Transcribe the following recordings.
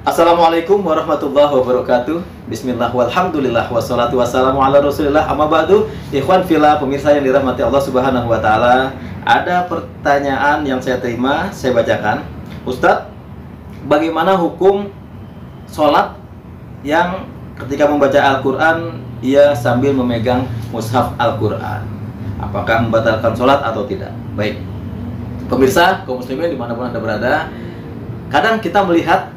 Assalamualaikum warahmatullahi wabarakatuh. Bismillah walhamdulillah wassalatu wassalamu ala rasulillah amma ba'du. Ikhwan fillah, pemirsa yang dirahmati Allah subhanahu wa ta'ala, ada pertanyaan yang saya terima, saya bacakan. Ustadz, bagaimana hukum sholat yang ketika membaca Al-Quran ia sambil memegang mushaf Al-Quran? Apakah membatalkan sholat atau tidak? Baik, pemirsa kaum muslimin dimanapun Anda berada, kadang kita melihat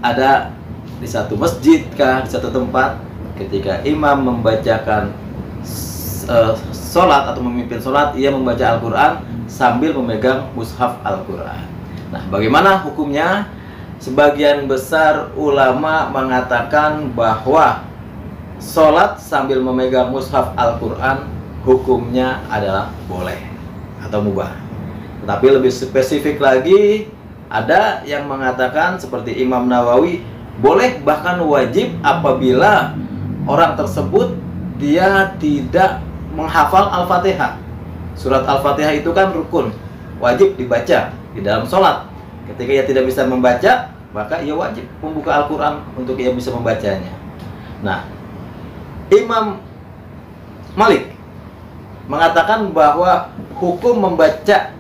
ada di satu masjid kah, di satu tempat, ketika imam membacakan sholat atau memimpin sholat, ia membaca Al-Quran sambil memegang mushaf Al-Quran. Nah, bagaimana hukumnya? Sebagian besar ulama mengatakan bahwa sholat sambil memegang mushaf Al-Quran hukumnya adalah boleh atau mubah. Tetapi lebih spesifik lagi, ada yang mengatakan seperti Imam Nawawi, boleh bahkan wajib apabila orang tersebut dia tidak menghafal Al-Fatihah. Surat Al-Fatihah itu kan rukun, wajib dibaca di dalam sholat. Ketika ia tidak bisa membaca, maka ia wajib membuka Al-Quran untuk ia bisa membacanya. Nah, Imam Malik mengatakan bahwa hukum membaca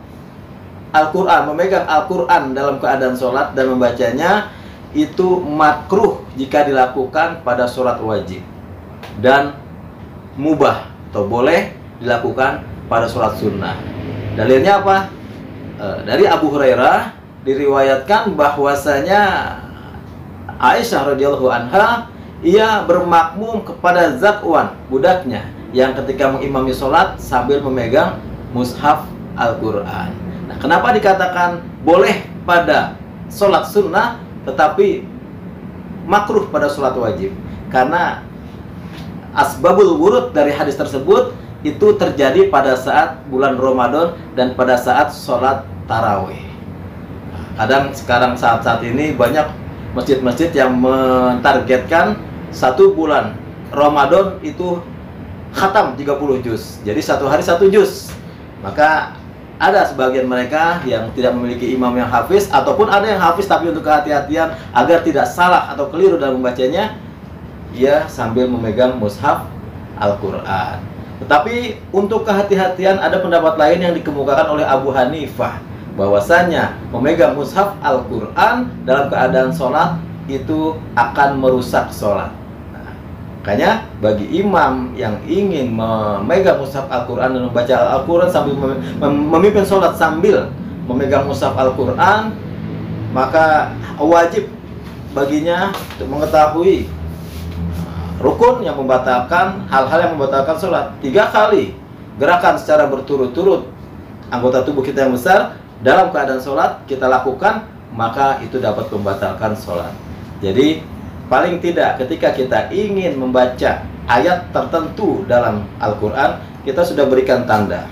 Al-Quran, memegang Al-Quran dalam keadaan sholat dan membacanya itu makruh jika dilakukan pada sholat wajib, dan mubah atau boleh dilakukan pada sholat sunnah. Dalilnya apa? Dari Abu Hurairah diriwayatkan bahwasanya Aisyah radhiyallahu anha, ia bermakmum kepada Zakwan, budaknya, yang ketika mengimami sholat sambil memegang mushaf Al-Quran. Nah, kenapa dikatakan boleh pada sholat sunnah tetapi makruh pada sholat wajib? Karena asbabul wurud dari hadis tersebut itu terjadi pada saat bulan Ramadan dan pada saat sholat tarawih. Kadang sekarang saat ini banyak masjid-masjid yang mentargetkan satu bulan Ramadan itu khatam 30 juz. Jadi satu hari satu juz. Maka ada sebagian mereka yang tidak memiliki imam yang hafiz, ataupun ada yang hafiz tapi untuk kehati-hatian agar tidak salah atau keliru dalam membacanya, ia sambil memegang mushaf Al-Quran. Tetapi untuk kehati-hatian ada pendapat lain yang dikemukakan oleh Abu Hanifah, bahwasanya memegang mushaf Al-Quran dalam keadaan sholat itu akan merusak sholat. Makanya bagi imam yang ingin memegang mushaf Al-Quran dan membaca Al-Quran sambil memimpin sholat sambil memegang mushaf Al-Quran, maka wajib baginya untuk mengetahui rukun yang membatalkan, hal-hal yang membatalkan sholat. 3 kali gerakan secara berturut-turut anggota tubuh kita yang besar dalam keadaan sholat kita lakukan, maka itu dapat membatalkan sholat. Jadi paling tidak ketika kita ingin membaca ayat tertentu dalam Al-Quran, kita sudah berikan tanda.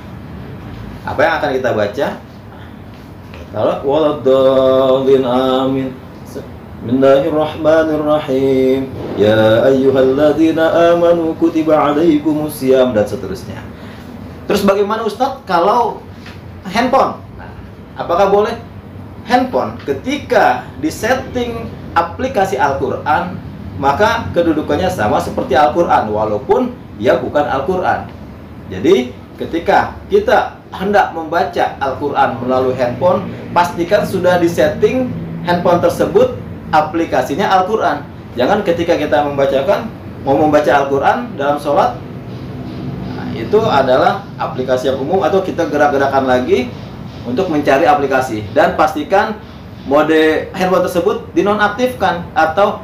Apa yang akan kita baca? Waladhdallin, amin. Bismillahirrahmanirrahim. Ya ayyuhalladzina amanu kutiba alaikumusiyam, dan seterusnya. Terus bagaimana Ustadz kalau handphone? Nah, apakah boleh? Handphone ketika disetting aplikasi Al-Quran, maka kedudukannya sama seperti Al-Quran walaupun ia bukan Al-Quran. Jadi ketika kita hendak membaca Al-Quran melalui handphone, pastikan sudah disetting handphone tersebut aplikasinya Al-Quran. Jangan ketika kita mau membaca Al-Quran dalam sholat, nah, itu adalah aplikasi yang umum, atau kita gerak-gerakan lagi untuk mencari aplikasi, dan pastikan mode handphone tersebut dinonaktifkan atau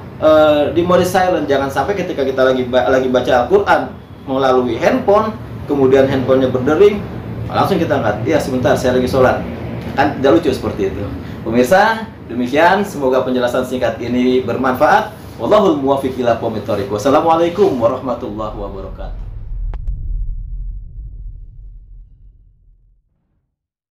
di mode silent. Jangan sampai ketika kita lagi baca Al-Quran melalui handphone, kemudian handphonenya berdering, langsung kita angkat. Ya sebentar, saya lagi sholat. Kan tidak lucu seperti itu. Pemirsa, demikian, semoga penjelasan singkat ini bermanfaat. Wallahul muwaffiq ila aqwamit thoriq. Wassalamualaikum warahmatullahi wabarakatuh.